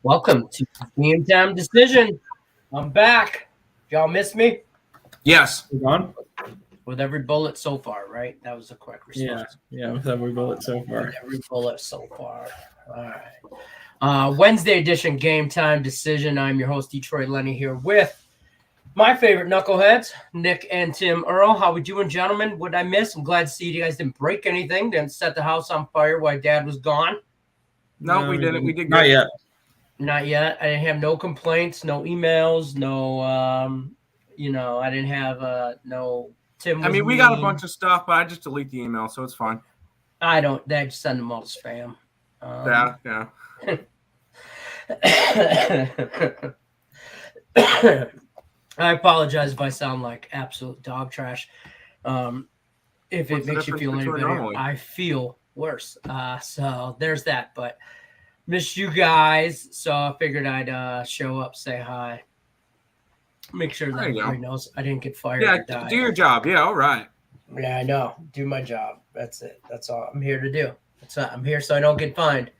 Welcome to Game Time Decision. I'm back. Y'all miss me? Yes. On? With every bullet so far, right? That was the correct response. Yeah, with every bullet so far. With every bullet so far. All right. Wednesday edition Game Time Decision. I'm your host, Detroit Lenny, here with my favorite knuckleheads, Nick and Tim Earl. How we doing, gentlemen? What did I miss? I'm glad to see you guys didn't break anything, didn't set the house on fire while Dad was gone. No, we didn't. We did good. Not yet. Not yet. I didn't have no complaints, no emails, no, I didn't have no Tim. I mean, we got a bunch of stuff, but I just delete the email, so it's fine. I don't. They just send them all to spam. Yeah. I apologize if I sound like absolute dog trash. If it makes you feel any better, normally? I feel worse. So there's that. But miss you guys, so I figured I'd show up, say hi, make sure that everybody knows I didn't get fired. Yeah, do your job. Yeah, all right. Yeah, I know. Do my job. That's it. That's all I'm here to do. I'm here so I don't get fined.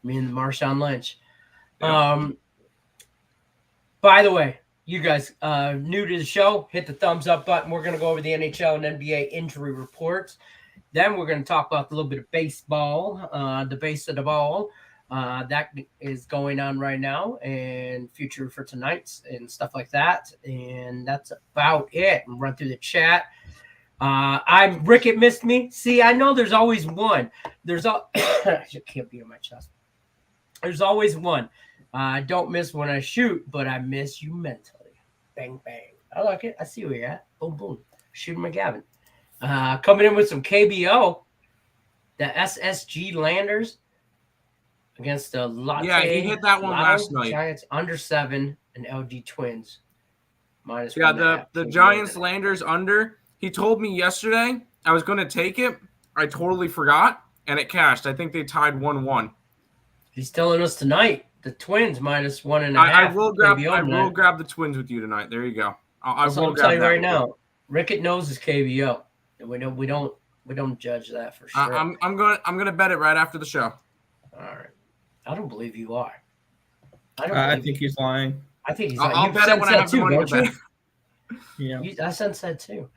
Me and Marshawn Lynch. Yeah. By the way, you guys new to the show, hit the thumbs up button. We're going to go over the NHL and NBA injury reports. Then we're going to talk about a little bit of baseball, the base of the ball. That is going on right now, and future for tonight and stuff like that. And that's about it. And run through the chat. I'm Rick. It missed me. See, I know there's always one. I can't beat on my chest. There's always one. I don't miss when I shoot, but I miss you mentally. Bang, bang. I like it. I see where you're at. Boom, boom. Shooting McGavin. Coming in with some KBO. The SSG Landers. Against the Latte. Yeah, he hit that one last night. Giants under 7 and LG Twins minus. Yeah, the Giants Landers under. He told me yesterday I was going to take it. I totally forgot, and it cashed. I think they tied 1-1. He's telling us tonight the Twins minus 1.5. I will grab the Twins with you tonight. There you go. I will tell you right now. Rickett knows his KBO, and we don't judge that for sure. I'm gonna bet it right after the show. All right. I don't believe you are. I think he's lying. I think he's lying. I'll bet it when I have the money to bet. Yeah. I sense that too.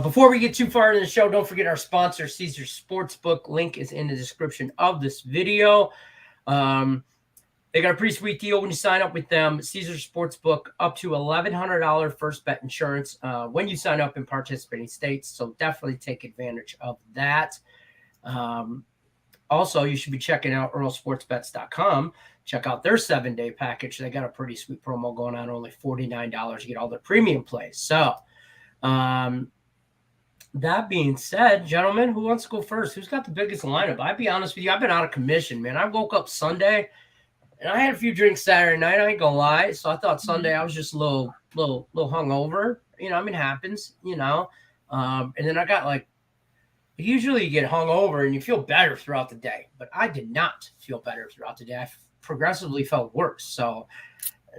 Before we get too far into the show, don't forget our sponsor, Caesars Sportsbook. Link is in the description of this video. They got a pretty sweet deal when you sign up with them. Caesars Sportsbook, up to $1,100 first bet insurance when you sign up in participating states. So definitely take advantage of that. Also, you should be checking out earlsportsbets.com. Check out their 7-day package. They got a pretty sweet promo going on, only $49. You get all the premium plays. So, that being said, gentlemen, who wants to go first? Who's got the biggest lineup? I'll be honest with you. I've been out of commission, man. I woke up Sunday, and I had a few drinks Saturday night. I ain't gonna lie. So I thought Sunday I was just a little hungover. It happens, And then I got usually you get hungover and you feel better throughout the day, but I did not feel better throughout the day. I progressively felt worse. So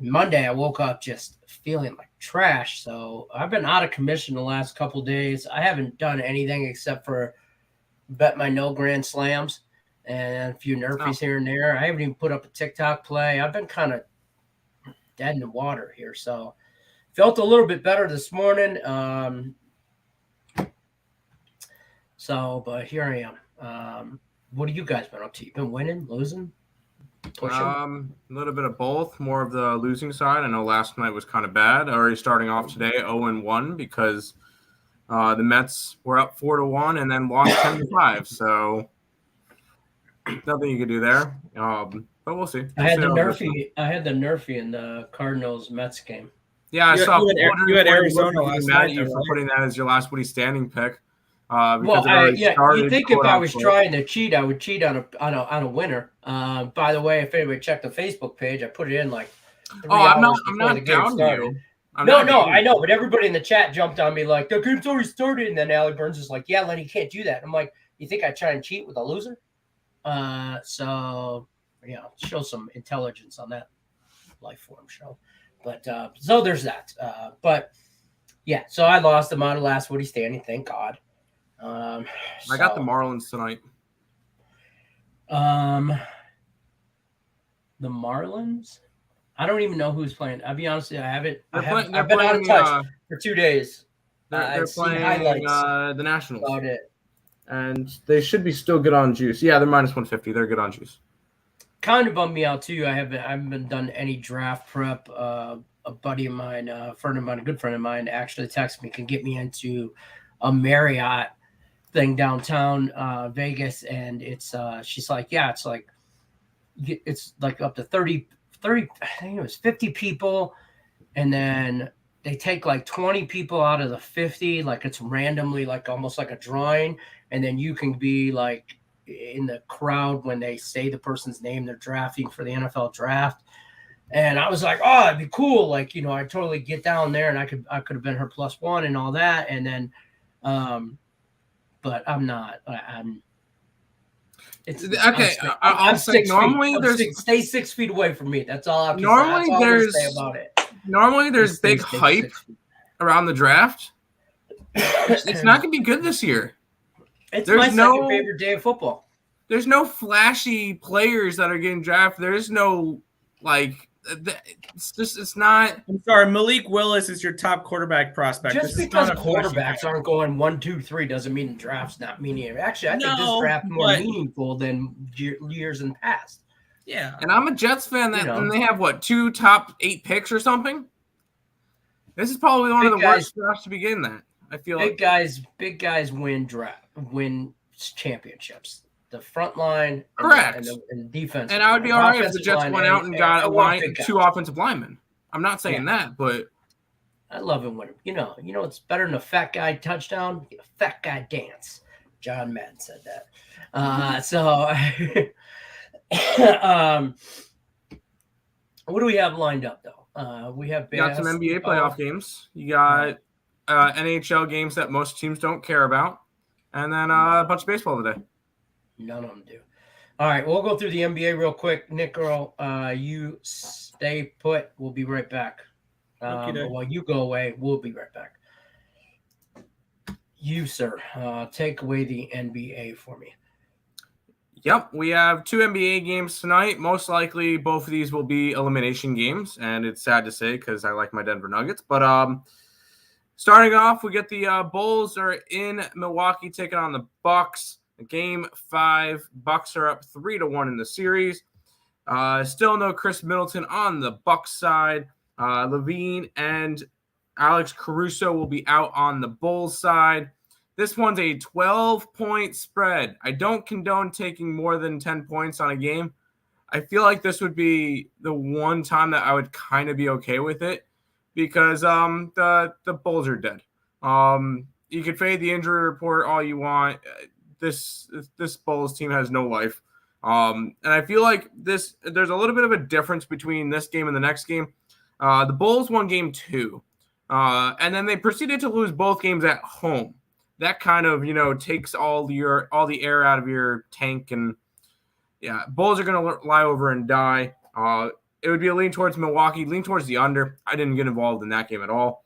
Monday I woke up just feeling like trash. So I've been out of commission the last couple of days. I haven't done anything except for bet my no grand slams and a few nerfies here and there. I haven't even put up a TikTok play. I've been kind of dead in the water here. So felt a little bit better this morning. But here I am. What have you guys been up to? You been winning, losing, pushing? A little bit of both. More of the losing side. I know last night was kind of bad. Already starting off today 0-1 because the Mets were up 4-1 and then lost 10-5. So nothing you could do there. But we'll see. I had the Nerfy in the Cardinals Mets game. Yeah, I saw you had Arizona last night. You for putting that as your last Woody standing pick. You think if I was trying to cheat, I would cheat on a winner. By the way, if anybody checked the Facebook page, I put it in 3 hours before the game started. I know, but everybody in the chat jumped on me like the game's already started, and then Allie Burns is like, "Yeah, Lenny, you can't do that." I'm like, "You think I try and cheat with a loser?" Show some intelligence on that life form show. But so there's that. So I lost them out of last Woody standing. Thank God. I got the Marlins tonight. The Marlins? I don't even know who's playing. I'll be honest with you, I've been playing, out of touch for 2 days. They're I've seen playing highlights the Nationals. about it. And they should be still good on juice. Yeah, they're minus 150. They're good on juice. Kind of bummed me out too. I haven't been done any draft prep. A buddy of mine, a good friend of mine, actually texted me, can get me into a Marriott thing downtown Vegas, and it's she's like, yeah, it's like up to 30, I think it was 50 people, and then they take like 20 people out of the 50, like it's randomly, like almost like a drawing, and then you can be like in the crowd when they say the person's name they're drafting for the NFL draft. And I was like, oh, it'd be cool. Like, you know, I totally get down there, and I could have been her +1 and all that. And then, but I'm not. It's okay. I'll say normally stay 6 feet away from me. That's all I can say about it. Normally there's big hype around the draft. It's not going to be good this year. It's my second favorite day of football. There's no flashy players that are getting drafted. There's no it's not. I'm sorry, Malik Willis is your top quarterback prospect. Just because quarterbacks aren't going 1, 2, 3 doesn't mean the draft's not meaningful. Actually, I think this draft more meaningful than years in the past. Yeah, and I'm a Jets fan and they have 2 top 8 picks or something. This is probably one of the worst drafts to begin that. I feel big guys win championships. The front line, correct, and defense. And I would be all right if the Jets went out and got 2 offensive linemen. I'm not saying that, but I love it when it's better than a fat guy touchdown, a fat guy dance. John Madden said that. So, what do we have lined up though? We got some NBA playoff games. You got NHL games that most teams don't care about, and then a bunch of baseball today. None of them do. All right, we'll go through the NBA real quick. Nick Earl, you stay put. We'll be right back. While you go away, we'll be right back. You, sir, take away the NBA for me. Yep, we have 2 NBA games tonight. Most likely, both of these will be elimination games, and it's sad to say because I like my Denver Nuggets. But starting off, we get the Bulls are in Milwaukee taking on the Bucks. Game 5, Bucks are up 3-1 in the series. Still no Chris Middleton on the Bucks side. Levine and Alex Caruso will be out on the Bulls side. This one's a 12-point spread. I don't condone taking more than 10 points on a game. I feel like this would be the one time that I would kind of be okay with it because the Bulls are dead. You could fade the injury report all you want. This Bulls team has no life. And I feel like there's a little bit of a difference between this game and the next game. The Bulls won game 2. And then they proceeded to lose both games at home. That kind of, takes all the air out of your tank. And yeah, Bulls are going to lie over and die. It would be a lean towards Milwaukee, lean towards the under. I didn't get involved in that game at all.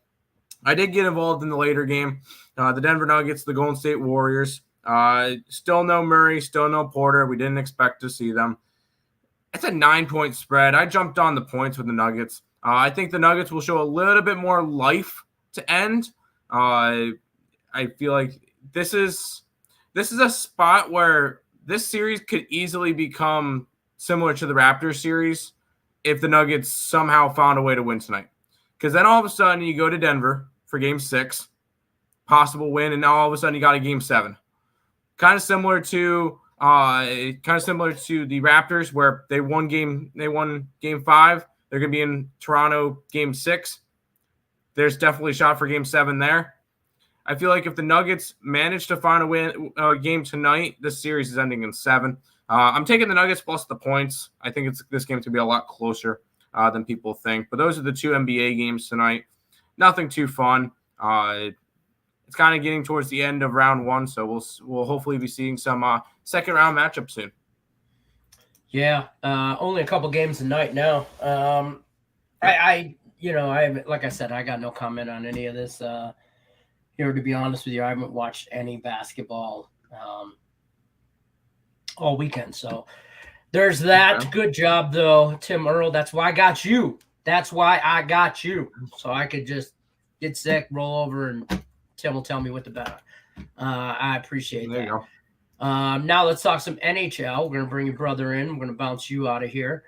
I did get involved in the later game. The Denver Nuggets, the Golden State Warriors. Still no Murray, still no Porter. We didn't expect to see them. It's a 9-point spread. I jumped on the points with the Nuggets. I think the Nuggets will show a little bit more life to end. I feel like this is a spot where this series could easily become similar to the Raptors series if the Nuggets somehow found a way to win tonight. Because then all of a sudden you go to Denver for game 6, possible win, and now all of a sudden you got a game 7. Kind of similar to the Raptors where they won game 5. They're going to be in Toronto game 6. There's definitely a shot for game 7 there. I feel like if the Nuggets manage to find a game tonight, this series is ending in 7. I'm taking the Nuggets plus the points. I think this game's going to be a lot closer than people think. But those are the 2 NBA games tonight. Nothing too fun. It's kind of getting towards the end of round 1, so we'll hopefully be seeing some second round matchups soon. Yeah, only a couple games tonight now. I like I said, I got no comment on any of this. Here, to be honest with you, I haven't watched any basketball all weekend, so There's that. Okay. Good job, though, Tim Earl. That's why I got you. So I could just get sick, roll over, and Tim will tell me what to bet on. I appreciate There you that. go. Now let's talk some NHL. We're going to bring your brother in. We're going to bounce you out of here.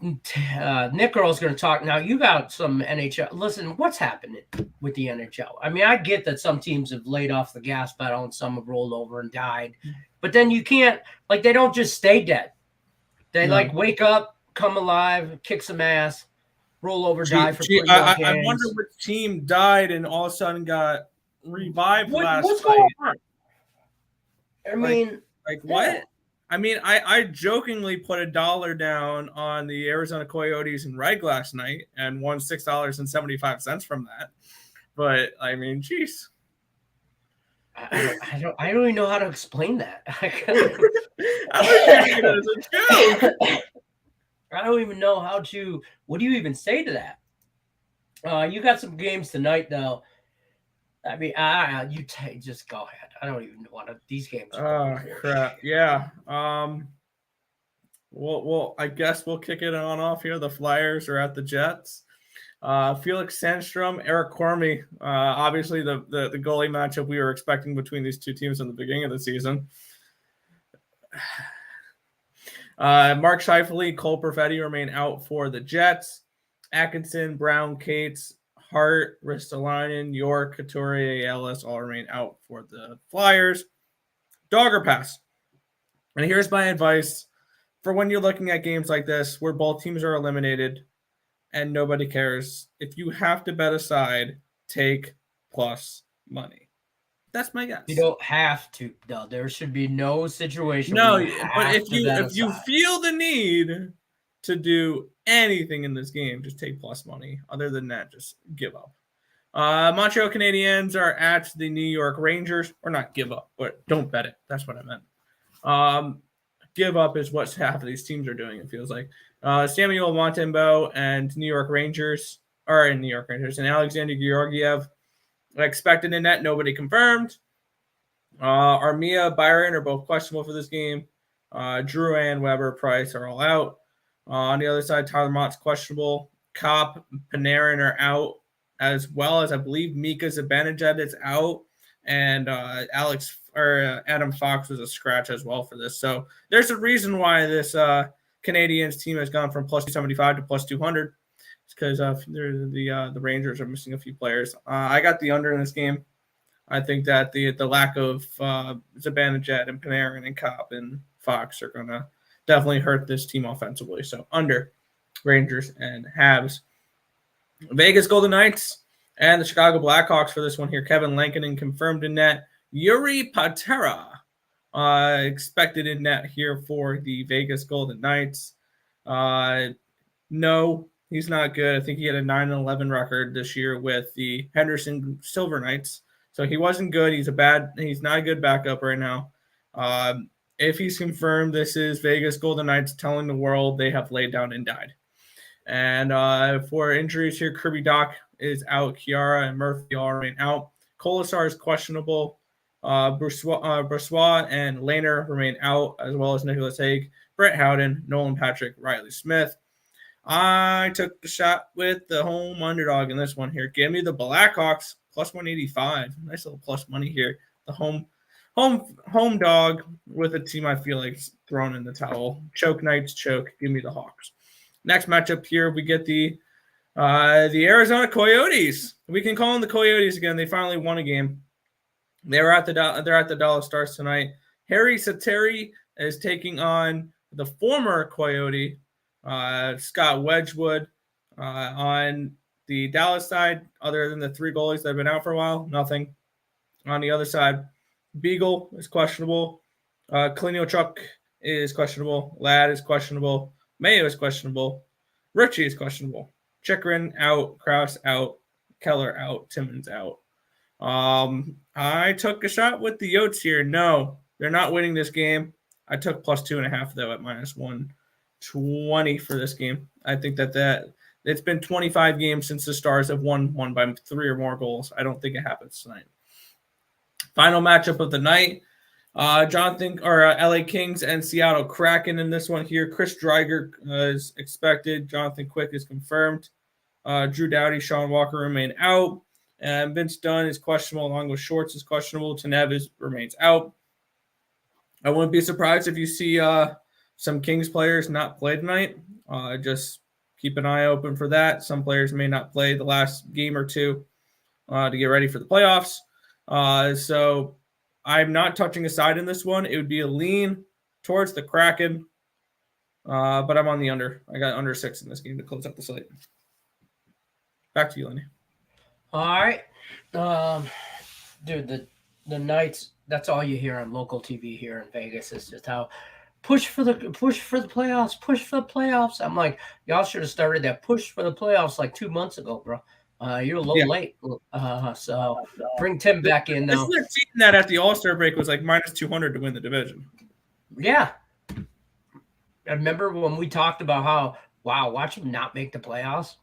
Nick Earl's going to talk. Now, you got some NHL. Listen, what's happening with the NHL? I mean, I get that some teams have laid off the gas pedal and some have rolled over and died. But then you can't, like, they don't just stay dead. They, wake up, come alive, kick some ass, roll over, die for I wonder which team died and all of a sudden got revived what's night. going on? I mean, what? I mean, I jokingly put $1 down on the Arizona Coyotes and Reg last night and won $6.75 from that. But I mean, geez. I don't even know how to explain that. I don't even know how to. What do you even say to that? You got some games tonight, though. I mean, just go ahead. I don't even want to. These games. Oh crap! Yeah. Well, I guess we'll kick it on off here. The Flyers are at the Jets. Felix Sandstrom, Eric Cormy. Obviously, the goalie matchup we were expecting between these two teams in the beginning of the season. Mark Scheifele, Cole Perfetti remain out for the Jets. Atkinson, Brown, Cates, Hart, Ristolainen, York, Couturier, Ellis all remain out for the Flyers. Dog or pass? And here's my advice for when you're looking at games like this where both teams are eliminated and nobody cares. If you have to bet a side, take plus money. That's my guess. You don't have to, though. There should be no situation. No, but if you feel the need to do anything in this game, just take plus money. Other than that, just give up. Montreal Canadiens are at the New York Rangers, or not give up, but don't bet it. That's what I meant. Give up is what half of these teams are doing, it feels like. Samuel Montembeault and New York Rangers are in New York Rangers, and Alexander Georgiev expected in net, nobody confirmed. Armia, Byron are both questionable for this game. Drouin, Weber, Price are all out. On the other side, Tyler Mott's questionable. Kopp, Panarin are out, as well as I believe Mika Zibanejad is out, and Adam Fox was a scratch as well for this. So there's a reason why this Canadiens team has gone from plus 275 to plus 200. It's because the Rangers are missing a few players. I got the under in this game. I think that the lack of Zibanejad and Panarin and Kopp and Fox are going to definitely hurt this team offensively. So under Rangers and Habs. Vegas Golden Knights and the Chicago Blackhawks for this one here. Kevin Lankinen confirmed in net. Yuri Patera expected in net here for the Vegas Golden Knights. No, he's not good. I think he had a 9-11 record this year with the Henderson Silver Knights. So he wasn't good. He's not a good backup right now. If he's confirmed, this is Vegas Golden Knights telling the world they have laid down and died. And for injuries here, Kirby Doc is out. Chiara and Murphy all remain out. Kolasar is questionable. Brossoit and Lehner remain out, as well as Nicholas Hague, Brett Howden, Nolan Patrick, Riley Smith. I took the shot with the home underdog in this one here. Give me the Blackhawks plus 185. Nice little plus money here. The home dog with a team I feel like thrown in the towel. Choke Knights, choke. Give me the Hawks. Next matchup here, we get the Arizona Coyotes. We can call them the Coyotes again. They finally won a game. They're at the Dallas Stars tonight. Harry Sateri is taking on the former Coyote, Scott Wedgwood. On the Dallas side, other than the three goalies that have been out for a while, nothing. On the other side, Beagle is questionable. Kalinichuk is questionable. Ladd is questionable. Mayo is questionable. Ritchie is questionable. Chikrin out. Krause out. Keller out. Timmons out. I took a shot with the Yotes here. No, they're not winning this game. I took plus 2.5 though at minus 120 for this game. I think that it's been 25 games since the Stars have won by 3 or more goals. I don't think it happens tonight. Final matchup of the night. Jonathan or LA Kings and Seattle Kraken in this one here. Chris Driedger is expected. Jonathan Quick is confirmed. Drew Doughty, Sean Walker remain out. And Vince Dunn is questionable, along with Shorts is questionable. Tanev remains out. I wouldn't be surprised if you see some Kings players not play tonight. Just keep an eye open for that. Some players may not play the last game or two to get ready for the playoffs. So I'm not touching a side in this one. It would be a lean towards the Kraken, but I'm on the under. I got under 6 in this game to close out the slate. Back to you, Lenny. All right. Dude, the Knights, that's all you hear on local TV here in Vegas is just how push for the playoffs. I'm like, y'all should have started that push for the playoffs like 2 months ago, bro. You're a little late. So bring Tim back in now. This is a team that at the All-Star break was like minus 200 to win the division. Yeah. I remember when we talked about how, wow, watch them not make the playoffs.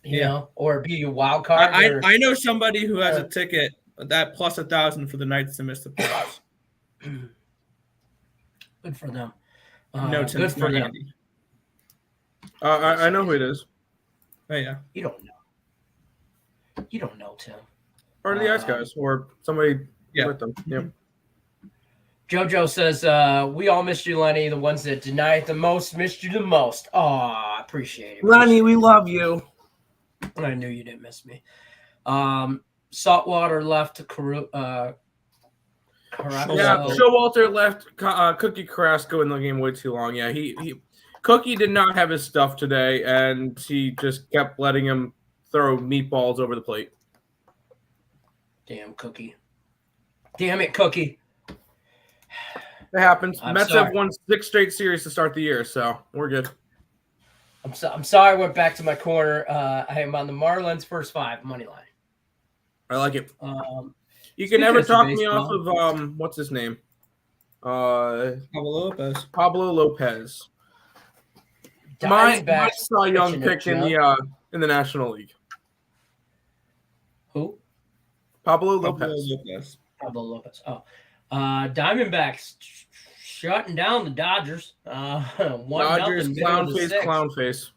You know, or be a wild card. I know somebody who has a ticket that plus 1,000 for the Knights to miss the playoffs. Good for them. No, good for them. I know who it is. Oh yeah, you don't know, Tim. Or the Ice Guys, or somebody with them. Yep. JoJo says, we all missed you, Lenny. The ones that deny it the most missed you the most. Oh, I appreciate it. Lenny, we love you. I knew you didn't miss me. Saltwater left to Showalter left Cookie Carrasco in the game way too long. Yeah, he Cookie did not have his stuff today, and he just kept letting him throw meatballs over the plate. Damn Cookie. Damn it, Cookie. It happens. Mets have won 6 straight series to start the year, so we're good. I'm sorry I went back to my corner. I am on the Marlins first 5 money line. I like it. You can never talk me off of what's his name? Pablo Lopez. My Cy Young pick in the National League. Who? Pablo Lopez. Oh, Diamondbacks shutting down the Dodgers. Dodgers, clown face.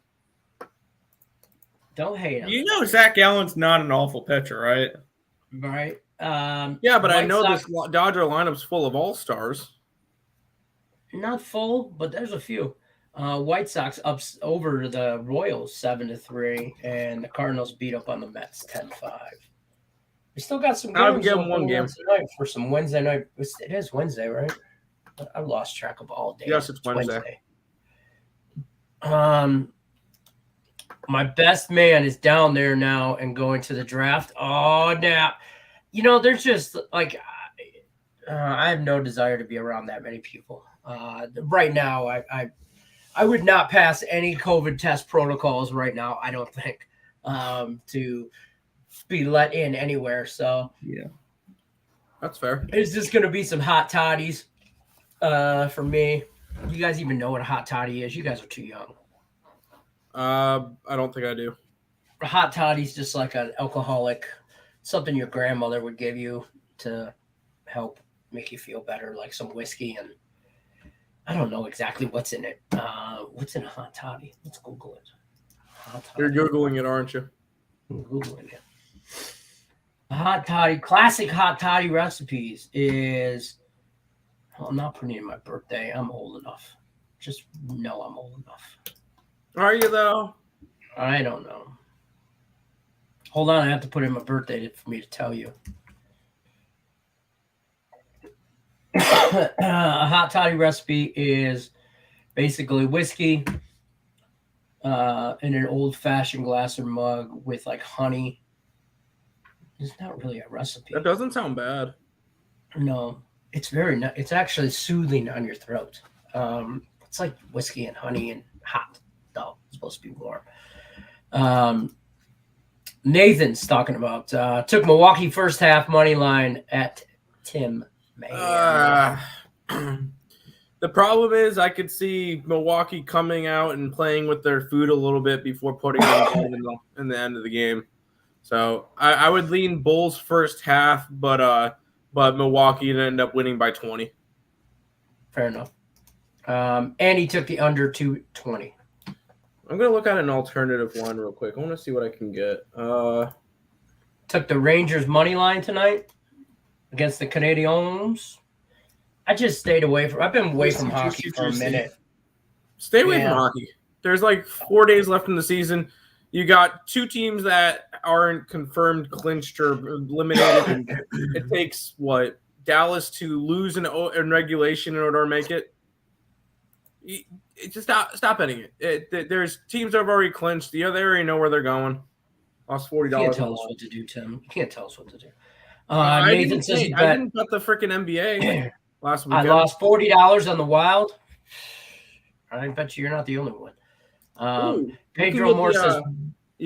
Don't hate him. You know Zach Allen's not an awful pitcher, right? Right. Yeah, but I know this Dodger lineup's full of all-stars. Not full, but there's a few. White Sox up over the Royals 7-3, and the Cardinals beat up on the Mets 10-5. We still got some games. Give them one game for some Wednesday night. It is Wednesday, right? I've lost track of all day. Yes, it's Wednesday. My best man is down there now and going to the draft. Oh, now, there's just like I have no desire to be around that many people. Right now, I would not pass any COVID test protocols right now. I don't think to be let in anywhere. So yeah, that's fair. It's just going to be some hot toddies for me. You guys even know what a hot toddy is? You guys are too young. I don't think I do. A hot toddy's just like an alcoholic, something your grandmother would give you to help make you feel better, like some whiskey. And I don't know exactly what's in it. What's in a hot toddy? Let's Google it. You're Googling it, aren't you? I'm Googling it. A hot toddy, classic hot toddy recipes is, I'm not putting in my birthday. I'm old enough. Just know I'm old enough. Are you, though? I don't know. Hold on. I have to put in my birthday for me to tell you. A hot toddy recipe is basically whiskey in an old-fashioned glass or mug with, like, honey. It's not really a recipe. That doesn't sound bad. No. It's it's actually soothing on your throat. It's like whiskey and honey and hot. No, it's supposed to be warm. Nathan's talking about took Milwaukee first half money line at Tim May. The problem is I could see Milwaukee coming out and playing with their food a little bit before putting them in the end of the game. So I would lean Bulls first half, but but Milwaukee ended up winning by 20. Fair enough. And he took the under 220. I'm going to look at an alternative one real quick. I want to see what I can get. Took the Rangers money line tonight against the Canadiens. I just stayed away from. I've been away from hockey for a minute. Stay away from hockey. There's like 4 days left in the season. You got 2 teams that aren't confirmed, clinched, or eliminated. It takes Dallas to lose in regulation in order to make it. Just stop betting it. There's teams that have already clinched. They already know where they're going. Lost $40. You can't tell us what to do, Tim. You can't tell us what to do. Nathan says I didn't bet the freaking NBA last week. I lost $40 on the Wild. I bet you're not the only one. Pedro Moore says,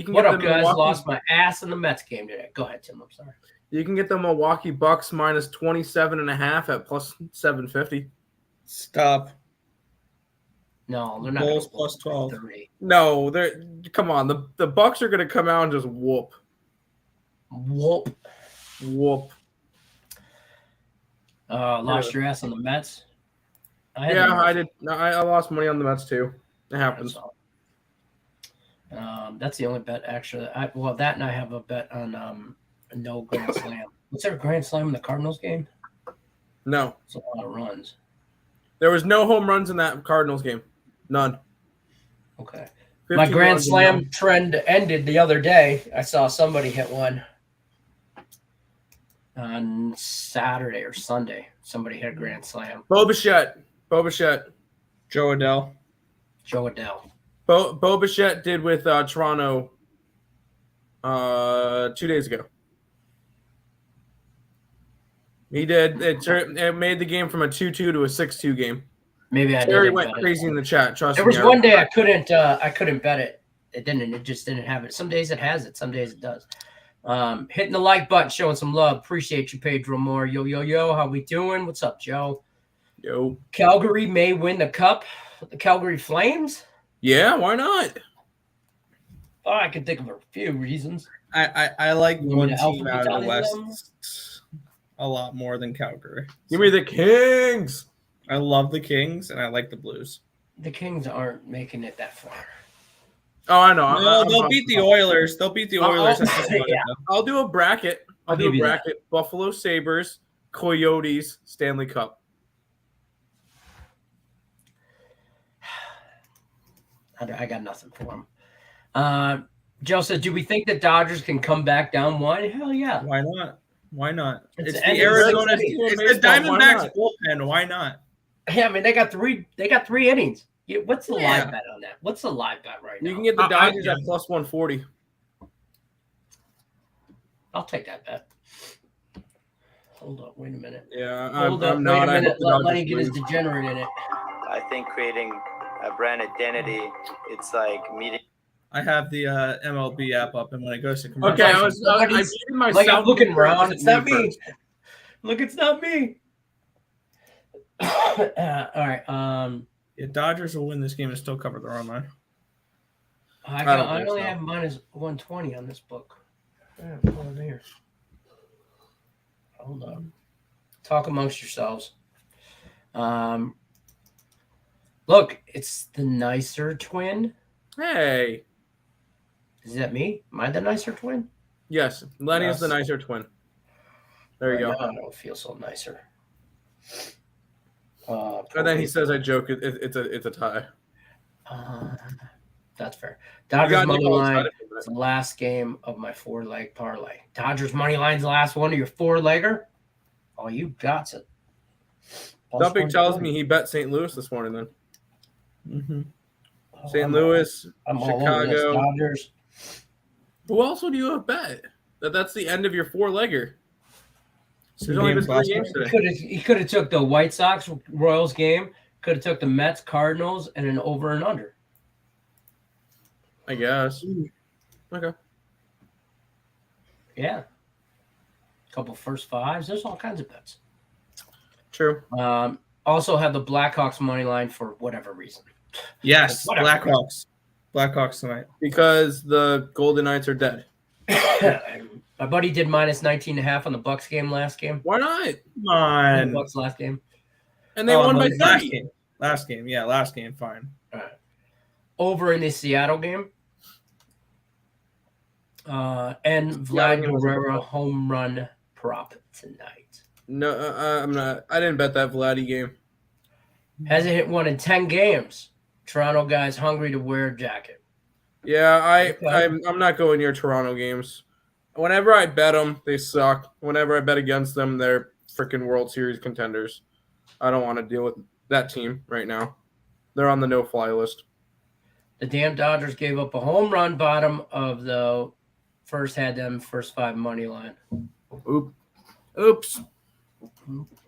"What up, guys? Lost my ass in the Mets game today." Go ahead, Tim. I'm sorry. You can get the Milwaukee Bucks minus 27.5 at plus 750. Stop. No, they're not. Bulls plus 12. 30. No, come on. The Bucks are going to come out and just whoop. Lost your ass on the Mets. I did. No, I lost money on the Mets too. It happens. That's the only bet actually. That and I have a bet on no grand slam. Was there a grand slam in the Cardinals game? No, it's a lot of runs. There was no home runs in that Cardinals game. None. Okay. My grand slam trend ended the other day. I saw somebody hit one on Saturday or Sunday. Somebody hit a grand slam. Bo Bichette. Joe Adell. Bo Bichette did with Toronto 2 days ago. He did. It made the game from a 2-2 to a 6-2 game. Maybe I Terry went crazy in the chat. Trust me. There was one day I couldn't bet it. It didn't. It just didn't have it. Some days it has it. Some days it does. Hitting the like button, showing some love. Appreciate you, Pedro Moore. Yo. How we doing? What's up, Joe? Yo. Calgary may win the cup. The Calgary Flames. Yeah, why not? Oh, I can think of a few reasons. I like one team out of the West a lot more than Calgary. Give me the Kings. I love the Kings, and I like the Blues. The Kings aren't making it that far. Oh, I know. No, they'll beat the Oilers. They'll beat the Oilers. I'll do a bracket. Buffalo Sabres, Coyotes, Stanley Cup. I got nothing for them. Joe says, do we think the Dodgers can come back down one? Hell yeah. Why not? It's the Arizona. It's the Diamondbacks bullpen. Why not? Yeah, I mean they got three innings. What's the live bet on that? What's the live bet right now? You can get the Dodgers at plus 140. I'll take that bet. Hold up, wait a minute. Yeah, Hold up, wait a minute. Let Lenny get his degenerate in it. I think creating a brand identity, it's like meeting. I have the MLB app up, and when it goes to commercial, okay, I muted myself. Like I'm looking around. It's not me. Look, it's not me. All right. Yeah, Dodgers will win this game and still cover their own line. I only have minus 120 on this book. Here. Hold on. Talk amongst yourselves. Look, it's the nicer twin. Hey. Is that me? Am I the nicer twin? Yes. Lenny is the nicer twin. There you go. I don't feel so nicer. And then he says, "I joke. It's a tie." That's fair. Dodgers money line. It's the last game of my 4-leg parlay. Dodgers money line's the last one of your 4-legger. Oh, you got it. Dumping tells me he bet St. Louis this morning. Then Mm-hmm. St. Louis, Chicago, Dodgers. Who else would you have bet? That's the end of your 4-legger. There's only been 3 games today. He could have took the White Sox Royals game. Could have took the Mets Cardinals and an over and under. I guess. Okay. Yeah. A couple first fives. There's all kinds of bets. True. Also have the Blackhawks money line for whatever reason. Yes, Blackhawks. Blackhawks tonight. Because the Golden Knights are dead. My buddy did minus 19.5 on the Bucks game last game. Why not? Come on. The Bucks last game. And they won by 30. Last game. Yeah, last game. Fine. All right. Over in the Seattle game. And Vlad Guerrero home run prop tonight. No, I'm not. I didn't bet that Vladdy game. Hasn't hit one in 10 games. Toronto guys hungry to wear a jacket. Yeah, I'm not going near Toronto games. Whenever I bet them, they suck. Whenever I bet against them, they're freaking World Series contenders. I don't want to deal with that team right now. They're on the no-fly list. The damn Dodgers gave up a home run bottom of the first 5 money line. Oops.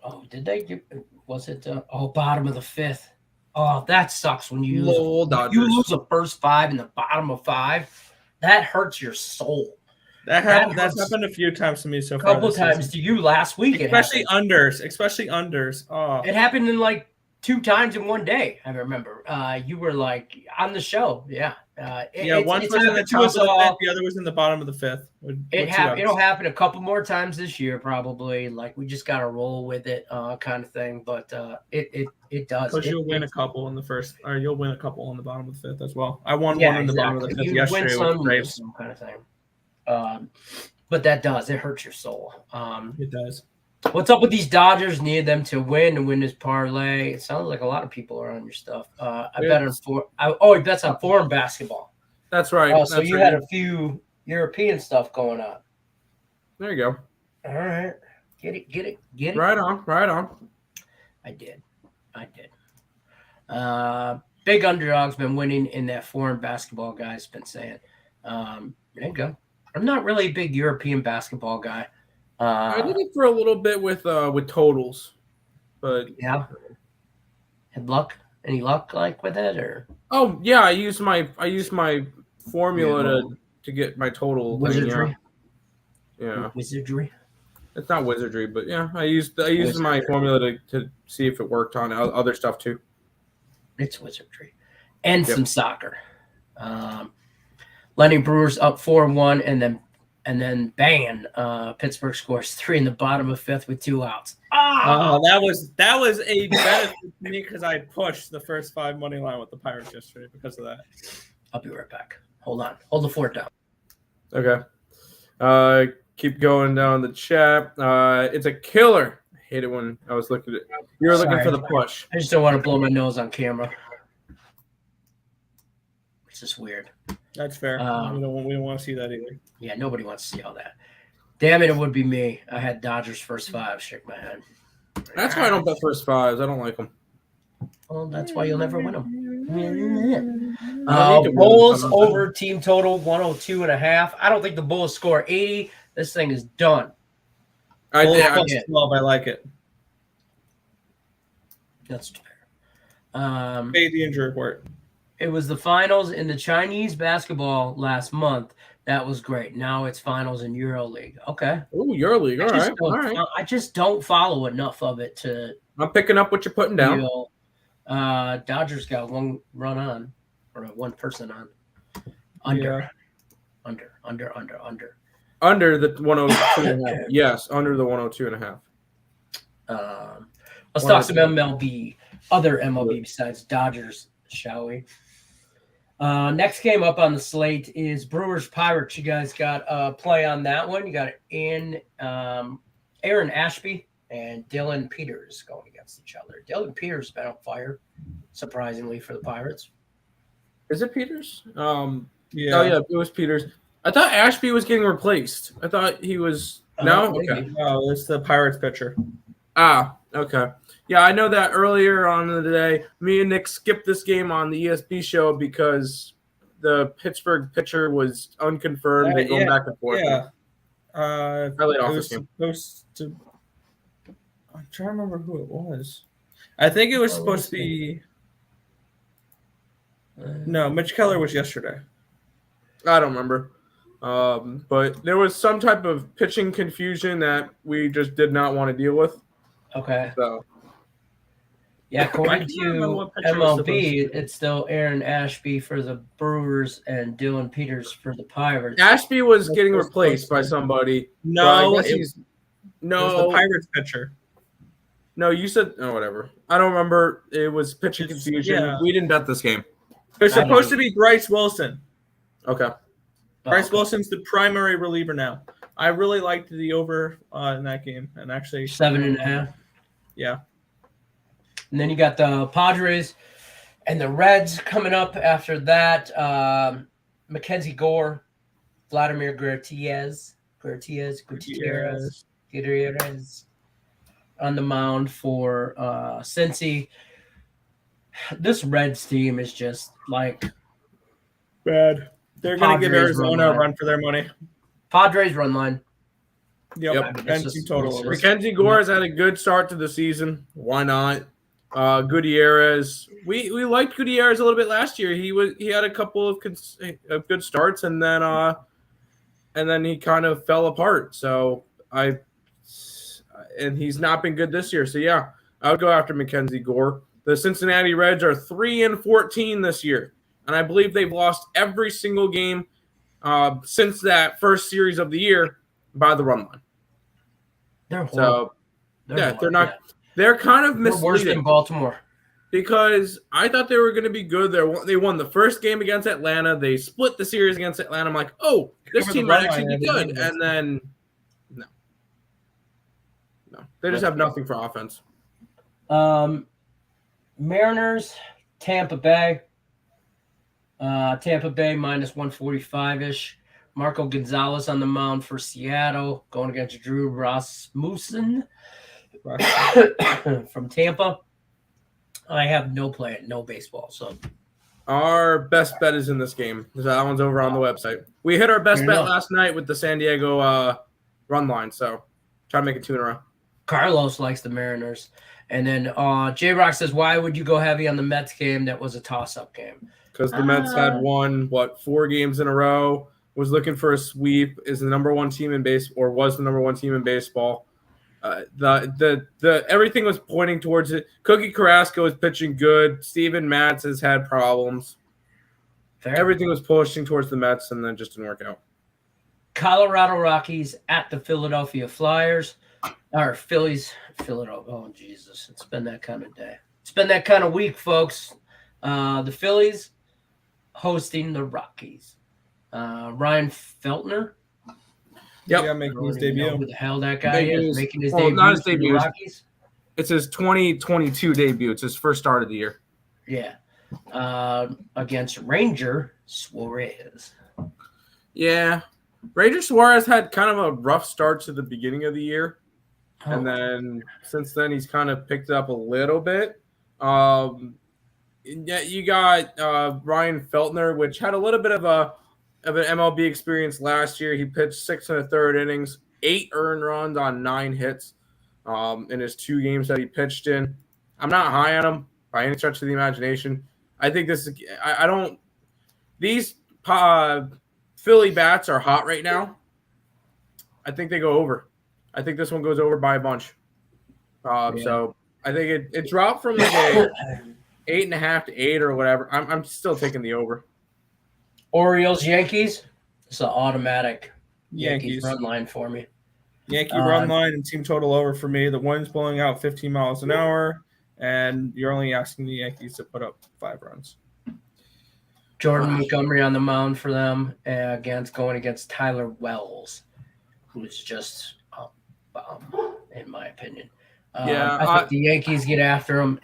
Oh, did they? Was it? Bottom of the 5th. Oh, that sucks when you lose the first 5 in the bottom of 5. That hurts your soul. That's happened a few times to me so far. A couple times to you last week. Especially unders. Oh, it happened in like 2 times in one day. I remember. You were like on the show. Yeah. One was in the top of the 5th, the other was in the bottom of the 5th. It'll happen a couple more times this year, probably. Like we just got to roll with it, kind of thing. But it does. Because you'll win a couple in the first, or you'll win a couple on the bottom of the 5th as well. I won one in the bottom of the 5th yesterday with Braves, kind of thing. But that does. It hurts your soul. It does. What's up with these Dodgers? Need them to win this parlay. It sounds like a lot of people are on your stuff. He bets on foreign basketball. That's right. So you had a few European stuff going on. There you go. All right. Get it. Right on. I did. Big underdog's been winning in that foreign basketball, guys. Been saying. There you go. I'm not really a big European basketball guy. I did it for a little bit with totals, but yeah. Had luck? Any luck like with it or? Oh yeah, I used my formula to get my total. Wizardry. Yeah. Wizardry. It's not wizardry, but yeah, I used my formula to see if it worked on other stuff too. It's wizardry, and some soccer. Lenny Brewers up 4-1, and then bang, Pittsburgh scores 3 in the bottom of 5th with 2 outs. Oh, that was a benefit to me because I pushed the first 5 money line with the Pirates yesterday because of that. I'll be right back. Hold on. Hold the fort down. Okay. Keep going down the chat. It's a killer. I hate it when I was looking at it. You were looking for the push. I just don't want to blow my nose on camera. It's just weird. That's fair. We don't want to see that either. Yeah, nobody wants to see all that. Damn it would be me. I had Dodgers first 5. Shake my head. That's why I don't bet first 5s. I don't like them. Well, that's why you'll never win them. Bulls over team total 102.5. I don't think the Bulls score 80. This thing is done. I like it. That's fair. Pay the injury report. It was the finals in the Chinese basketball last month. That was great. Now it's finals in EuroLeague. Okay. Oh, EuroLeague. All right. I just don't follow enough of it to. I'm picking up what you're putting down. Dodgers got 1 run on, or 1 person on. Under. Under the 102.5. Yes, under the 102.5. Let's talk some MLB, other MLB besides Dodgers, shall we? Next game up on the slate is Brewers Pirates. You guys got a play on that one. You got Aaron Ashby and Dylan Peters going against each other. Dylan Peters has been on fire, surprisingly, for the Pirates. Is it Peters? Yeah. Oh, yeah, it was Peters. I thought Ashby was getting replaced. I thought he was – no? Okay. No, it's the Pirates pitcher. Ah, okay. Yeah, I know that earlier on in the day, me and Nick skipped this game on the ESP show because the Pittsburgh pitcher was unconfirmed and going back and forth. Yeah. I laid off this game. I'm trying to remember who it was. I think it was supposed to be no, Mitch Keller was yesterday. I don't remember. But there was some type of pitching confusion that we just did not want to deal with. Okay. So Yeah, according I can't remember to what pitcher was supposed MLB, to. it's still Aaron Ashby for the Brewers and Dylan Peters for the Pirates. Ashby was That's getting what's replaced by supposed to. somebody. No, but I guess it he's was the no. Pirates pitcher. No, you said whatever. I don't remember. It was pitching confusion. Yeah. We didn't bet this game. It's supposed to be Bryce Wilson. Okay. Bryce Wilson's the primary reliever now. I really liked the over in that game, and actually 7.5. Yeah. And then you got the Padres and the Reds coming up after that. Mackenzie Gore, Vladimir Gutierrez on the mound for Cincy. This Reds team is just like bad. They're going to give Padres Arizona a run for their money. Padres run line. Yep. And team total over. Mackenzie Gore has had a good start to the season. Why not? Gutierrez. We liked Gutierrez a little bit last year. He had a couple of good starts, and then he kind of fell apart. So and he's not been good this year. So yeah, I would go after Mackenzie Gore. The Cincinnati Reds are 3-14 this year, and I believe they've lost every single game since that first series of the year by the run line. They're horrible. They're not. Yeah. They're kind of misleading. They're worse than Baltimore. Because I thought they were going to be good. They won the first game against Atlanta. They split the series against Atlanta. I'm like, oh, this team might actually be good. And then, no. They just have nothing for offense. Mariners, Tampa Bay. Tampa Bay minus 145-ish. Marco Gonzalez on the mound for Seattle, going against Drew Rasmussen from Tampa. I have no baseball. So our best bet is in this game. That one's over on the website. We hit our best bet last night with the San Diego run line. So try to make it 2 in a row. Carlos likes the Mariners. And then J-Rock says, why would you go heavy on the Mets game that was a toss-up game? Because the Mets had won, 4 games in a row, was looking for a sweep, is the number one team in baseball, or was the number one team in baseball. The everything was pointing towards it. Cookie Carrasco is pitching good. Steven Matz has had problems. Fair. Everything was pushing towards the Mets, and then just didn't work out. Colorado Rockies at the Philadelphia Flyers. Or Phillies. Philadelphia. Oh, Jesus. It's been that kind of day. It's been that kind of week, folks. The Phillies hosting the Rockies. Ryan Feltner. Yeah, making his debut. Who the hell that guy is making his debut? Not his debut. Rockies. It's his 2022 debut. It's his first start of the year. Yeah. Against Ranger Suarez. Yeah. Ranger Suarez had kind of a rough start to the beginning of the year. And then since then, he's kind of picked up a little bit. Yeah, you got Ryan Feltner, which had a little bit of an MLB experience last year. He pitched 6 1/3 innings, 8 earned runs on 9 hits in his 2 games that he pitched in. I'm not high on him by any stretch of the imagination. I think this is – I don't – these Philly bats are hot right now. I think they go over. I think this one goes over by a bunch. So I think it dropped from like a 8.5 to 8 or whatever. I'm still taking the over. Orioles, Yankees. It's an automatic Yankees run line for me. Yankee run line and team total over for me. The wind's blowing out 15 miles an hour, and you're only asking the Yankees to put up 5 runs. Jordan Montgomery on the mound for them going against Tyler Wells, who's just a bum, in my opinion. I think the Yankees get after him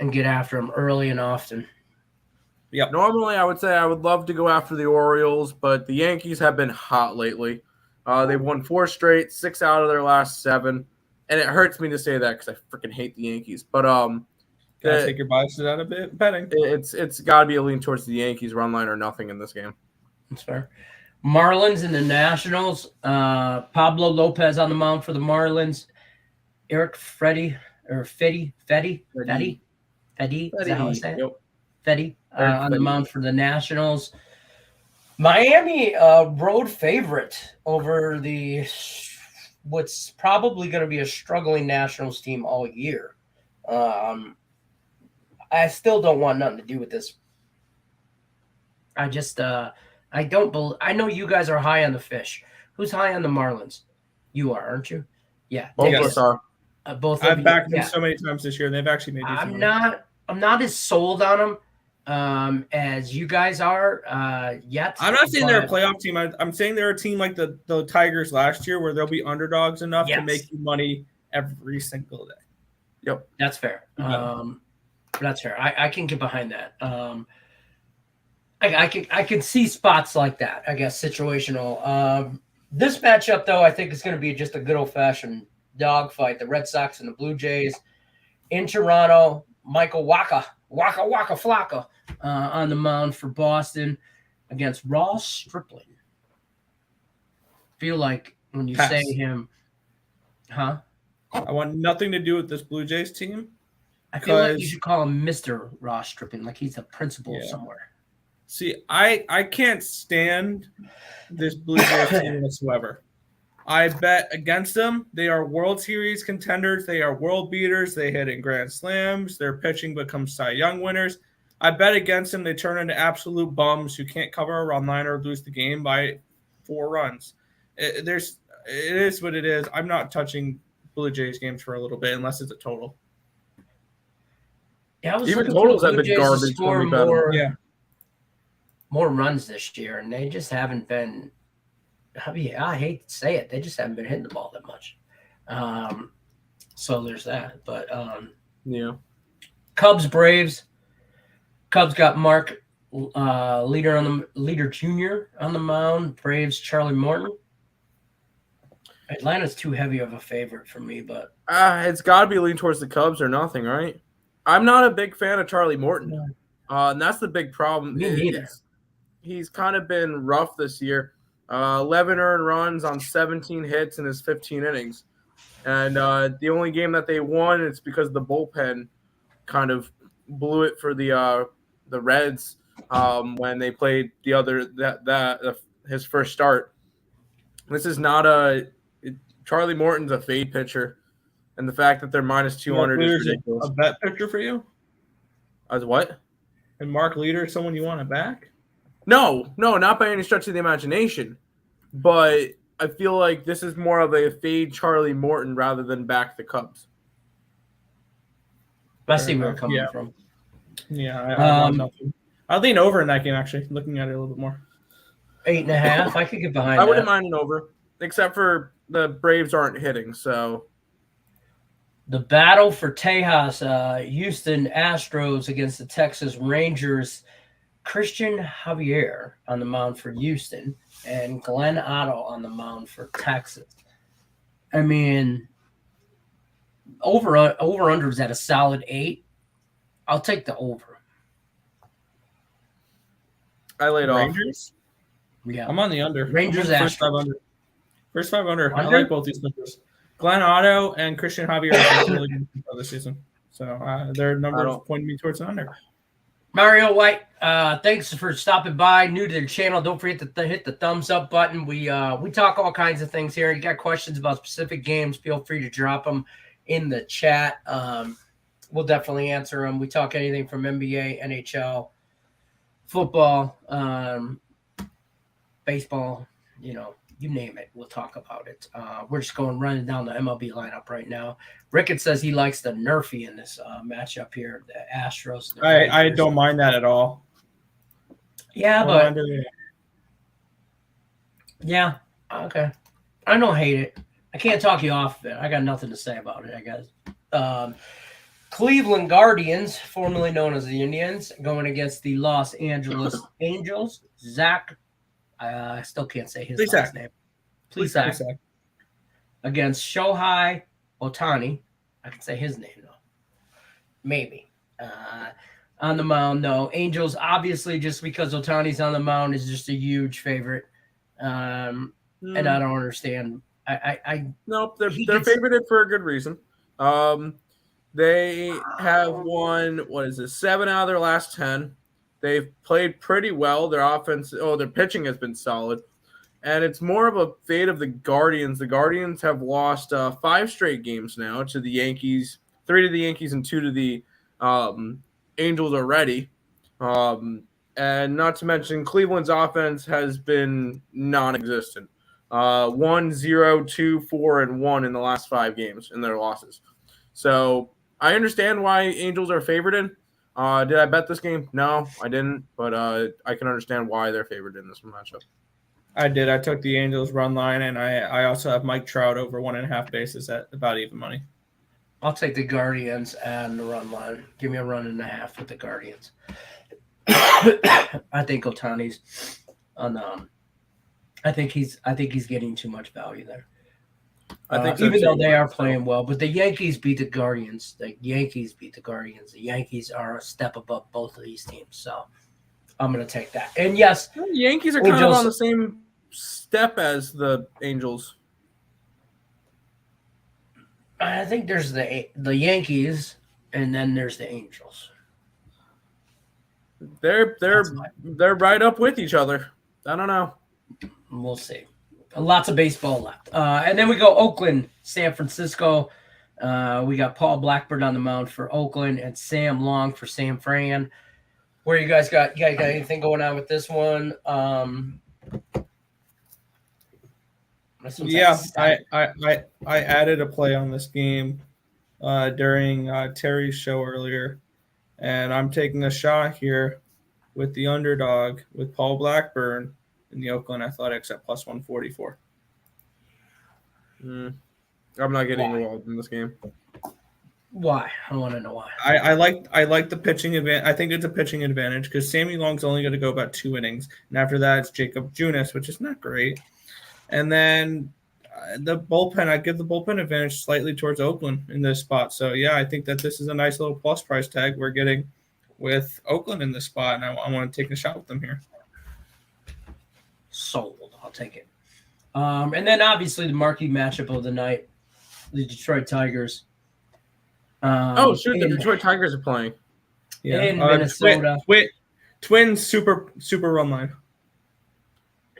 early and often. Yep. Normally, I would say I would love to go after the Orioles, but the Yankees have been hot lately. They've won 4 straight, 6 out of their last 7, and it hurts me to say that because I freaking hate the Yankees. But gotta take your biases out of it. Betting. It's got to be a lean towards the Yankees run line or nothing in this game. That's fair. Marlins and the Nationals. Pablo Lopez on the mound for the Marlins. Eric Fetty. Is that how I say it? Yep. Fetty on the mound for the Nationals. Miami road favorite over what's probably going to be a struggling Nationals team all year. I still don't want nothing to do with this. I just I don't I know you guys are high on the Fish. Who's high on the Marlins? You are, aren't you? Yeah, Both of us are. Both. I've backed them so many times this year, and they've actually made. I'm not as sold on them as you guys are yet. I'm not saying they're a playoff team. I'm saying they're a team like the Tigers last year, where they'll be underdogs enough to make you money every single day. Yep, that's fair. That's fair. I can get behind that. I can see spots like that. I guess situational. This matchup, though, I think is going to be just a good old-fashioned dogfight. The Red Sox and the Blue Jays in Toronto. Michael Waka Flocka on the mound for Boston against Ross Stripling. Feel like when you say him, huh? I want nothing to do with this Blue Jays team. I feel like you should call him Mr. Ross Stripling, like he's a principal somewhere. See, I can't stand this Blue Jays team whatsoever. I bet against them. They are World Series contenders. They are world beaters. They hit in Grand Slams. Their pitching becomes Cy Young winners. I bet against them. They turn into absolute bums who can't cover a run line or lose the game by 4 runs. It is what it is. I'm not touching Blue Jays games for a little bit unless it's a total. Yeah, even totals have been garbage. More runs this year, and they just haven't been. I hate to say it, they just haven't been hitting the ball that much. So there's that. But Cubs Braves. Cubs got Mark Leader Jr. on the mound. Braves Charlie Morton. Atlanta's too heavy of a favorite for me, but it's got to be leaning towards the Cubs or nothing, right? I'm not a big fan of Charlie Morton, and that's the big problem. Me neither. He's kind of been rough this year. 11 earned runs on 17 hits in his 15 innings. And the only game that they won, it's because the bullpen kind of blew it for the Reds when they played his first start. This is not Charlie Morton's a fade pitcher. And the fact that they're minus 200 is ridiculous. A bet pitcher for you? As what? And Mark Leader, someone you want to back? No, not by any stretch of the imagination. But I feel like this is more of a fade Charlie Morton rather than back the Cubs. I see where we're coming from. Yeah, I want nothing. I'll lean over in that game, actually, looking at it a little bit more. 8.5. I could get behind that. I wouldn't mind an over, except for the Braves aren't hitting, so. The battle for Tejas, Houston Astros against the Texas Rangers. Christian Javier on the mound for Houston and Glenn Otto on the mound for Texas. I mean, over-under is at a solid 8. I'll take the over. I laid Rangers? off. Yeah. I'm on the under. Rangers first 5 under. First 5 under. I like both these numbers. Glenn Otto and Christian Javier are really good this season. So their numbers pointing me towards an under. Mario White, thanks for stopping by. New to the channel, don't forget to hit the thumbs up button. We talk all kinds of things here. You got questions about specific games, feel free to drop them in the chat. We'll definitely answer them. We talk anything from NBA, NHL, football, baseball, you name it, we'll talk about it. We're just running down the MLB lineup right now. Rickett says he likes the Nerfy in this matchup here, the Astros. I don't mind that at all. Yeah, but yeah, okay. I don't hate it. I can't talk you off of it. I got nothing to say about it, I guess. Cleveland Guardians, formerly known as the Indians, going against the Los Angeles Angels. Zach, I still can't say his last name. Please, Zach. Against Shohei Ohtani. I can say his name, though. Maybe. On the mound, though. Angels, obviously, just because Ohtani's on the mound, is just a huge favorite. And I don't understand. Nope, they're favorited for a good reason. They have won, 7 out of their last 10. They've played pretty well. Their offense, their pitching has been solid. And it's more of a fate of the Guardians. The Guardians have lost 5 straight games now to the Yankees, 3 to the Yankees and 2 to the Angels are ready. And not to mention, Cleveland's offense has been non-existent. 1, 0, 2, 4, and 1 in the last 5 games in their losses. So I understand why Angels are favored in. Did I bet this game? No, I didn't. But I can understand why they're favored in this matchup. I did. I took the Angels run line, and I also have Mike Trout over 1.5 bases at about even money. I'll take the Guardians and the run line. Give me a 1.5 with the Guardians. I think Ohtani's on. I think he's getting too much value there. I think even though they are playing well, but the Yankees beat the Guardians. The Yankees are a step above both of these teams. So I'm going to take that. And yes, the Yankees are kind of on the same step as the Angels. I think there's the Yankees, and then there's the Angels. They're right up with each other. I don't know. We'll see. Lots of baseball left. And then we go Oakland, San Francisco. We got Paul Blackburn on the mound for Oakland and Sam Long for San Fran. Where you guys got anything going on with this one? Yeah, I added a play on this game during Terry's show earlier, and I'm taking a shot here with the underdog with Paul Blackburn in the Oakland Athletics at plus 144. I'm not getting involved in this game. Why? I want to know why. I like the pitching advantage. I think it's a pitching advantage because Sammy Long's only going to go about 2 innings, and after that it's Jacob Junis, which is not great. And then the bullpen, I give the bullpen advantage slightly towards Oakland in this spot. So, yeah, I think that this is a nice little plus price tag we're getting with Oakland in this spot, and I want to take a shot with them here. Sold. I'll take it. And then, obviously, the marquee matchup of the night, the Detroit Tigers. The Detroit Tigers are playing. Yeah. In Minnesota. Twins super run line.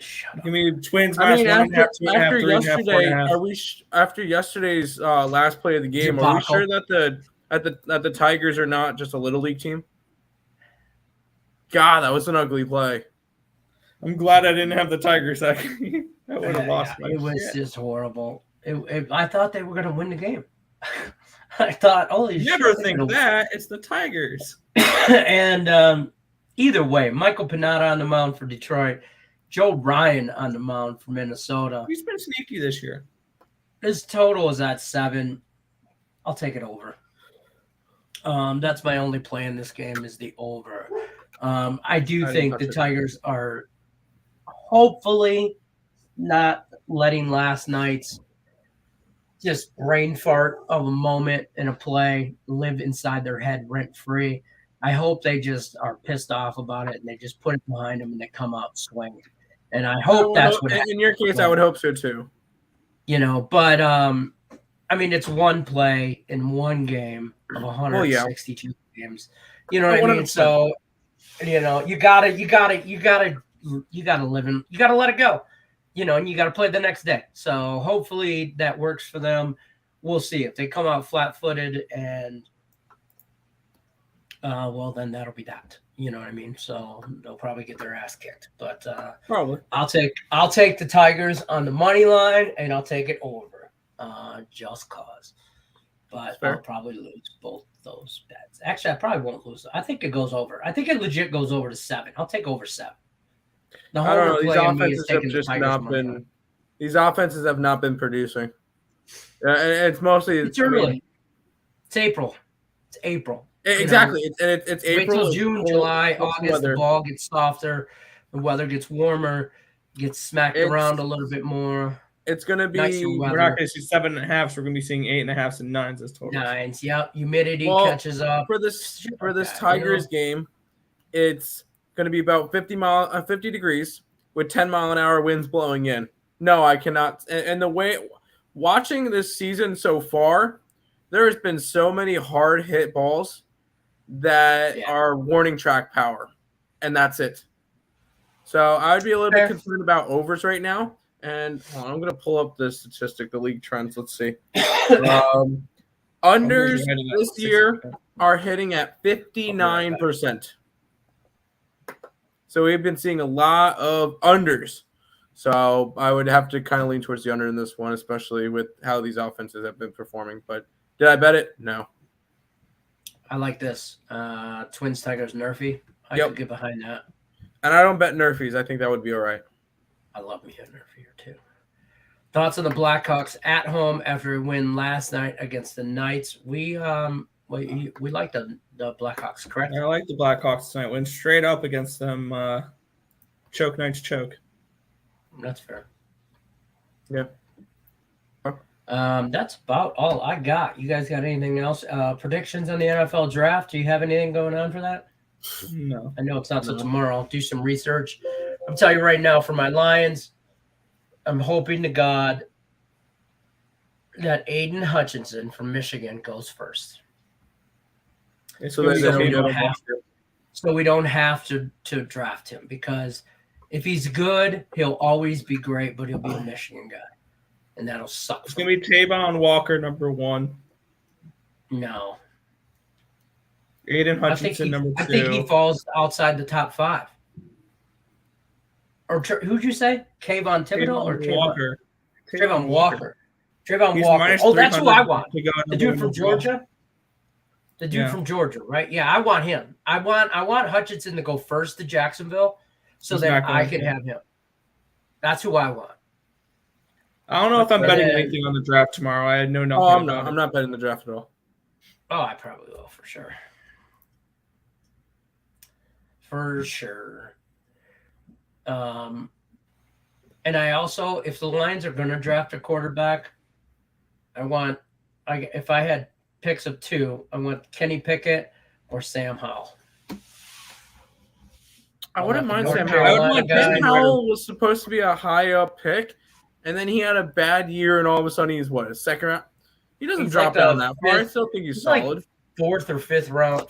Shut up. Give me Twins. After yesterday's last play of the game, are we sure that the Tigers are not just a little league team? God, that was an ugly play. I'm glad I didn't have the Tigers. That would have lost. It was just horrible. I thought they were going to win the game. I thought, never think that. It's the Tigers. And either way, Michael Pineda on the mound for Detroit. Joe Ryan on the mound for Minnesota. He's been sneaky this year. His total is at 7. I'll take it over. That's my only play in this game is the over. I think the Tigers are hopefully not letting last night's just brain fart of a moment in a play live inside their head rent-free. I hope they just are pissed off about it and they just put it behind them and they come out swinging. And I hope that's what happens. In your case, I would hope so too. But I mean, it's one play in one game of 162 games. You know what I mean? So, you gotta live in, you gotta let it go. And you gotta play the next day. So hopefully that works for them. We'll see if they come out flat-footed and. Well, then that'll be that. You know what I mean? So they'll probably get their ass kicked. But probably I'll take the Tigers on the money line, and I'll take it over just cause. But I'll probably lose both those bets. Actually, I probably won't lose. I think it goes over. I think it legit goes over to 7. I'll take over 7. The I don't know. These offenses have just not been. These offenses have not been producing. It's mostly. It's early. It's April. Exactly. It's April. Wait till June, July, August. The ball gets softer. The weather gets warmer. Gets smacked around a little bit more. It's going to be. We're not going to see 7.5s. We're going to be seeing 8.5s and 9s as total. 9s. Yep. Humidity catches up. For this Tigers game, it's going to be about 50 degrees with 10-mile-an-hour winds blowing in. No, I cannot. And the way watching this season so far, there has been so many hard hit balls that are warning track power, and that's it. So I would be a little bit concerned about overs right now. And I'm going to pull up the statistic, the league trends. Let's see. Unders this year are hitting at 59%. So we've been seeing a lot of unders. So I would have to kind of lean towards the under in this one, especially with how these offenses have been performing. But did I bet it? No. I like this. Twins, Tigers, Nerfy. I could get behind that. And I don't bet Nerfies. I think that would be all right. I love me a Nerfy here too. Thoughts on the Blackhawks at home after a win last night against the Knights? We like the Blackhawks, correct? I like the Blackhawks tonight. Went straight up against them. Choke Knights choke. That's fair. Yeah. That's about all I got. You guys got anything else? Predictions on the NFL draft? Do you have anything going on for that? No. I know it's not till tomorrow. I'll do some research. I'm telling you right now, for my Lions, I'm hoping to God that Aiden Hutchinson from Michigan goes first. So we don't have to draft him, because if he's good, he'll always be great, but he'll be a Michigan guy, and that'll suck. It's going to be Tavon Walker, number 1. No. Aiden Hutchinson, number 2. I think he falls outside the top 5. Or who'd you say? Kayvon Thibodeau or Walker? Trayvon Walker. Trayvon Walker. Oh, that's who I want. The dude from Georgia? The dude from Georgia, right? Yeah, I want him. I want Hutchinson to go first to Jacksonville so that I can have him. That's who I want. I don't know if I'm betting anything on the draft tomorrow. I know nothing. I'm not betting the draft at all. Oh, I probably will for sure. For sure. And I also, if the Lions are going to draft a quarterback, if I had picks of 2, I want Kenny Pickett or Sam Howell. I wouldn't mind Sam Howell. Sam Howell was supposed to be a high up pick, and then he had a bad year, and all of a sudden he's a second round? He doesn't drop down that far. I still think he's solid. Like 4th or 5th round.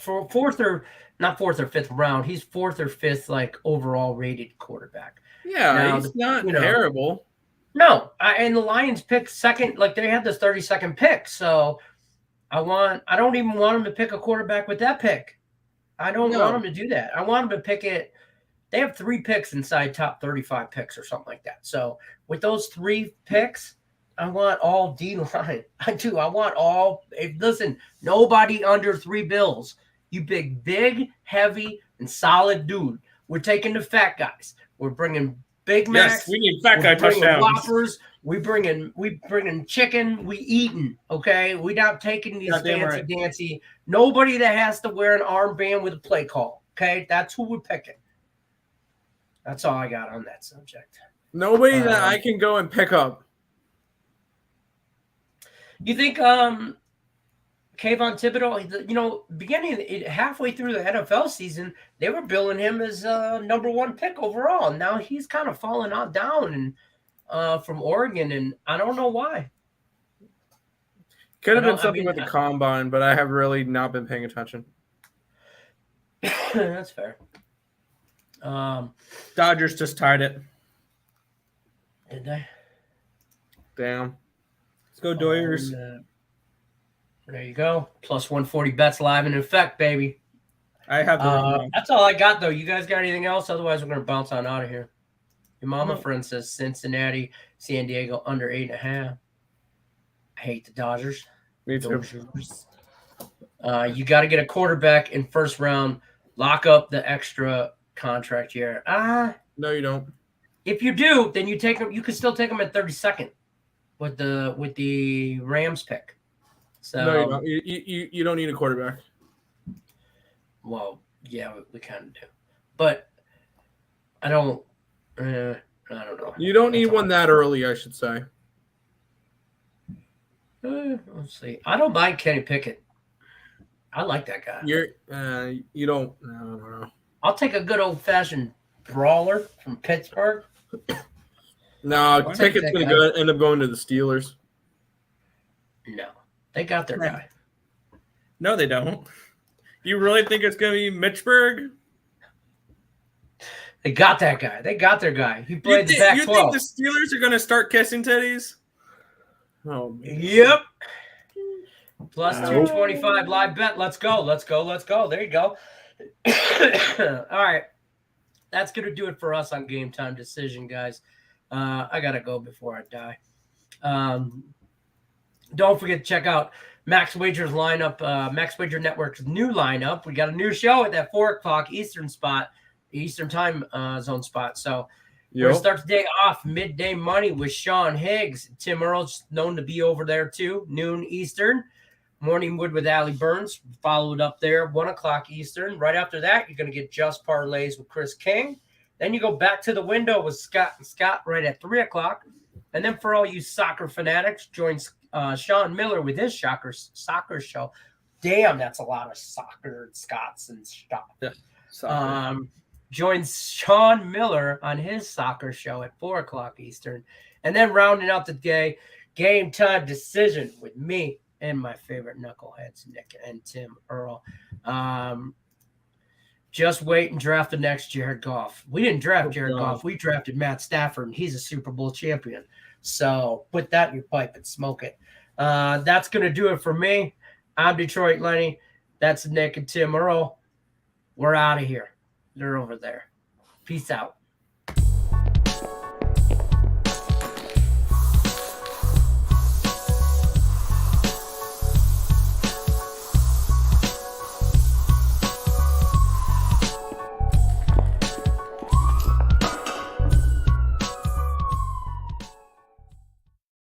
Not 4th or 5th round. He's 4th or 5th overall rated quarterback. Yeah, now, he's not terrible. No, and the Lions picked second. They had this 32nd pick, so I don't even want him to pick a quarterback with that pick. I don't want him to do that. I want him to pick it. They have 3 picks inside top 35 picks or something like that. So with those 3 picks, I want all D-line. I do. I want all. Listen, nobody under 3 bills. You big, heavy, and solid dude. We're taking the fat guys. We're bringing Big Macs. Yes, we need fat guy touchdowns. Whoppers. We bringing chicken. We eating. Okay, we not taking these fancy. Nobody that has to wear an armband with a play call. Okay, that's who we're picking. That's all I got on that subject. Nobody that I can go and pick up. You think Kayvon Thibodeau, halfway through the NFL season, they were billing him as number 1 pick overall. Now he's kind of fallen down from Oregon, and I don't know why. Could have been something with the combine, but I have really not been paying attention. That's fair. Dodgers just tied it. Did they? Damn. Let's go Doyers. There you go. Plus 140 bets live in effect, baby. I have. That's all I got, though. You guys got anything else? Otherwise, we're going to bounce on out of here. Your mama friend says Cincinnati, San Diego under 8.5. I hate the Dodgers. Me too. You got to get a quarterback in first round. Lock up the extra contract year. No, you don't. If you do, then you take him. You can still take him at 32nd with the Rams pick. So no, you don't. You don't need a quarterback. Well, yeah, we kind of do, but I don't know. You don't need one that early, I should say. Let's see. I don't mind Kenny Pickett. I like that guy. You don't. I don't know. I'll take a good old fashioned brawler from Pittsburgh. No, Pickett's going to end up going to the Steelers. No, they got their guy. No, they don't. You really think it's going to be Mitchburg? They got that guy. They got their guy. He played the Pac-12. You think the Steelers are going to start kissing titties? Oh, man. Yep. Plus 225 live bet. Let's go. There you go. All right. That's going to do it for us on Game Time Decision, guys. I got to go before I die. Don't forget to check out Max Wager's lineup, Max Wager Network's new lineup. We got a new show at that 4 o'clock Eastern time zone spot. So we're going to start the day off midday money with Sean Higgs. Tim Earle's known to be over there too, noon Eastern. Morning Wood with Allie Burns, followed up there, 1 o'clock Eastern. Right after that, you're going to get Just Parlays with Chris King. Then you go back to the window with Scott and Scott right at 3 o'clock. And then for all you soccer fanatics, join Sean Miller with his soccer show. Damn, that's a lot of soccer and Scots and stuff. Yeah, joins Sean Miller on his soccer show at 4 o'clock Eastern. And then rounding out the day, Game Time Decision with me and my favorite knuckleheads, Nick and Tim Earle. Just wait and draft the next Jared Goff. We didn't draft Jared Goff. We drafted Matt Stafford, and he's a Super Bowl champion. So put that in your pipe and smoke it. That's going to do it for me. I'm Detroit Lenny. That's Nick and Tim Earle. We're out of here. They're over there. Peace out.